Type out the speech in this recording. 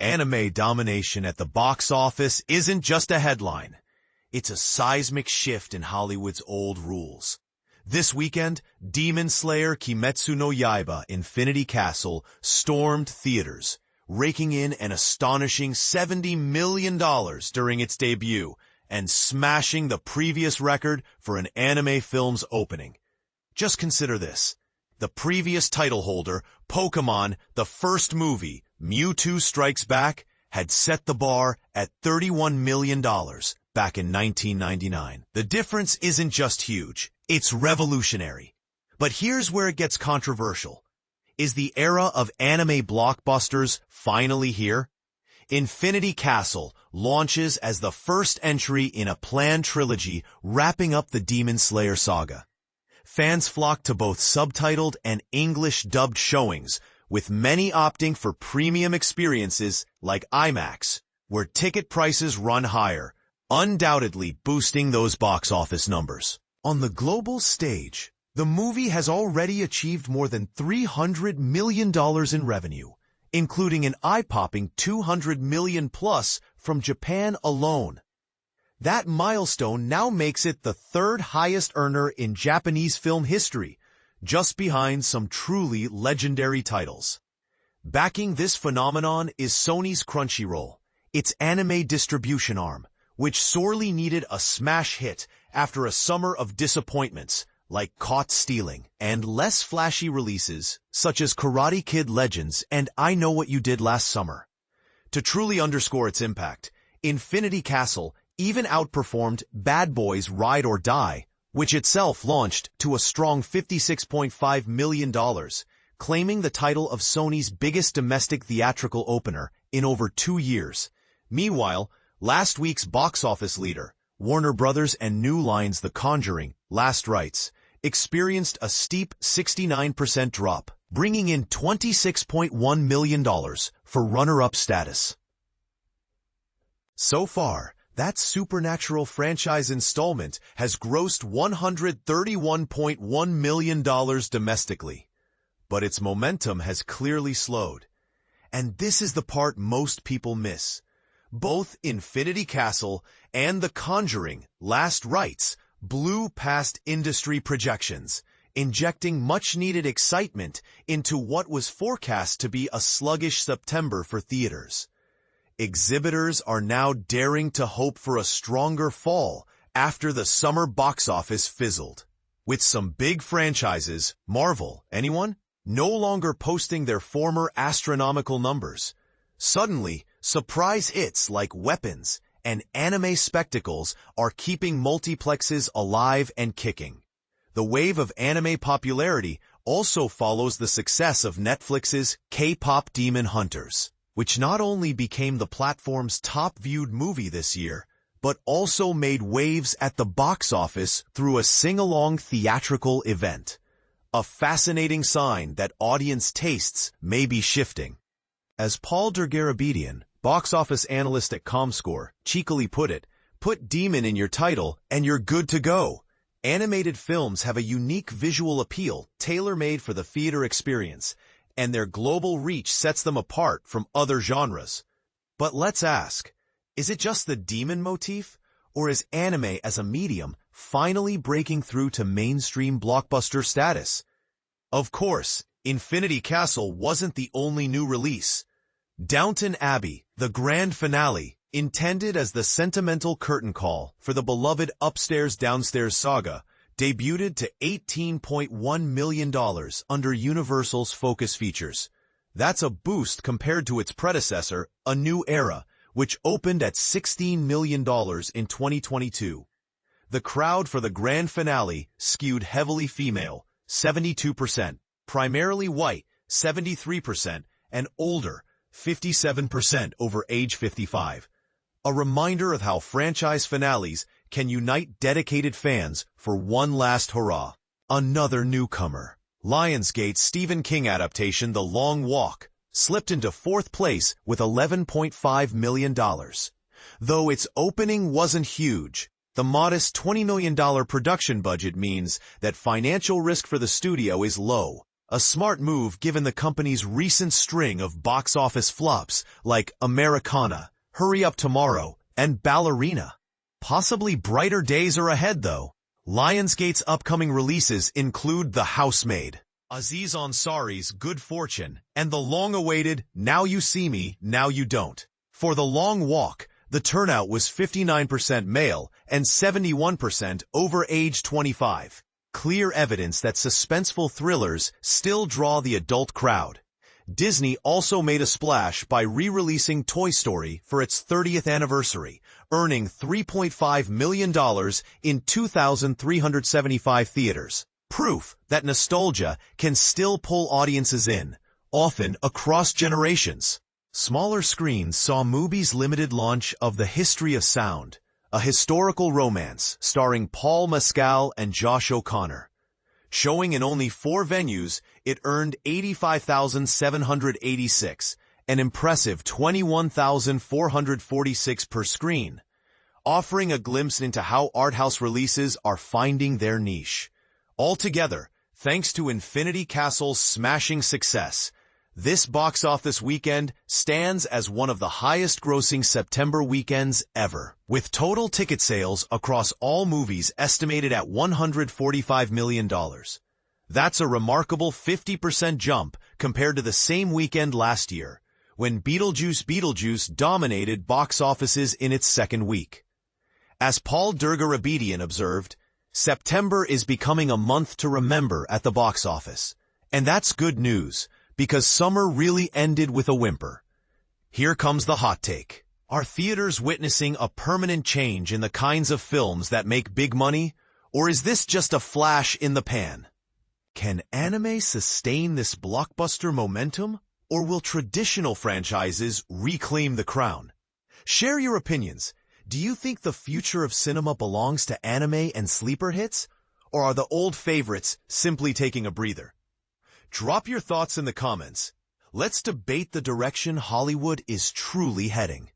Anime domination at the box office isn't just a headline. It's a seismic shift in Hollywood's old rules. This weekend, Demon Slayer Kimetsu no Yaiba Infinity Castle stormed theaters, raking in an astonishing $70 million during its debut and smashing the previous record for an anime film's opening. Just consider this. The previous title holder, Pokémon, the first movie, Mewtwo Strikes Back, had set the bar at $31 million back in 1999. The difference isn't just huge, it's revolutionary. But here's where it gets controversial. Is the era of anime blockbusters finally here? Infinity Castle launches as the first entry in a planned trilogy wrapping up the Demon Slayer saga. Fans flock to both subtitled and English-dubbed showings, with many opting for premium experiences like IMAX, where ticket prices run higher, undoubtedly boosting those box office numbers. On the global stage, the movie has already achieved more than $300 million in revenue, including an eye-popping $200 million plus from Japan alone. That milestone now makes it the third highest earner in Japanese film history, just behind some truly legendary titles. Backing this phenomenon is Sony's Crunchyroll, its anime distribution arm, which sorely needed a smash hit after a summer of disappointments like Caught Stealing and less flashy releases such as Karate Kid Legends and I Know What You Did Last Summer. To truly underscore its impact, Infinity Castle even outperformed Bad Boys Ride or Die, which itself launched to a strong $56.5 million, claiming the title of Sony's biggest domestic theatrical opener in over 2 years. Meanwhile, last week's box office leader, Warner Brothers and New Line's The Conjuring, Last Rites, experienced a steep 69% drop, bringing in $26.1 million for runner-up status. So far, that Supernatural franchise installment has grossed $131.1 million domestically. But its momentum has clearly slowed. And this is the part most people miss. Both Infinity Castle and The Conjuring, Last Rites, blew past industry projections, injecting much-needed excitement into what was forecast to be a sluggish September for theaters. Exhibitors are now daring to hope for a stronger fall after the summer box office fizzled. With some big franchises, Marvel, anyone? No longer posting their former astronomical numbers. Suddenly, surprise hits like Weapons and anime spectacles are keeping multiplexes alive and kicking. The wave of anime popularity also follows the success of Netflix's K-pop Demon Hunters, which not only became the platform's top-viewed movie this year, but also made waves at the box office through a sing-along theatrical event. A fascinating sign that audience tastes may be shifting. As Paul Dergarabedian, box office analyst at Comscore, cheekily put it, put Demon in your title and you're good to go. Animated films have a unique visual appeal tailor-made for the theater experience, and their global reach sets them apart from other genres. But let's ask, is it just the demon motif, or is anime as a medium finally breaking through to mainstream blockbuster status? Of course, Infinity Castle wasn't the only new release. Downton Abbey, the grand finale, intended as the sentimental curtain call for the beloved Upstairs-Downstairs saga, debuted to $18.1 million under Universal's Focus Features. That's a boost compared to its predecessor, A New Era, which opened at $16 million in 2022. The crowd for the grand finale skewed heavily female, 72%, primarily white, 73%, and older, 57% over age 55. A reminder of how franchise finales can unite dedicated fans for one last hurrah. Another newcomer, Lionsgate's Stephen King adaptation The Long Walk, slipped into fourth place with $11.5 million. Though its opening wasn't huge, the modest $20 million production budget means that financial risk for the studio is low, A smart move given the company's recent string of box office flops like Americana, Hurry Up Tomorrow, and Ballerina. Possibly brighter days are ahead though. Lionsgate's upcoming releases include The Housemaid, Aziz Ansari's Good Fortune, and the long-awaited Now You See Me, Now You Don't. For The Long Walk, the turnout was 59% male and 71% over age 25. Clear evidence that suspenseful thrillers still draw the adult crowd. Disney also made a splash by re-releasing Toy Story for its 30th anniversary, earning $3.5 million in 2,375 theaters. Proof that nostalgia can still pull audiences in, often across generations. Smaller screens saw Mubi's limited launch of The History of Sound, a historical romance starring Paul Mescal and Josh O'Connor. Showing in only 4 venues, it earned 85,786, an impressive 21,446 per screen, offering a glimpse into how art house releases are finding their niche. Altogether, thanks to Infinity Castle's smashing success, this box office weekend stands as one of the highest-grossing September weekends ever, with total ticket sales across all movies estimated at $145 million. That's a remarkable 50% jump compared to the same weekend last year, when Beetlejuice dominated box offices in its second week. As Paul Durgarabedian observed, September is becoming a month to remember at the box office. And that's good news, because summer really ended with a whimper. Here comes the hot take. Are theaters witnessing a permanent change in the kinds of films that make big money, or is this just a flash in the pan? Can anime sustain this blockbuster momentum, or will traditional franchises reclaim the crown? Share your opinions. Do you think the future of cinema belongs to anime and sleeper hits, or are the old favorites simply taking a breather? Drop your thoughts in the comments. Let's debate the direction Hollywood is truly heading.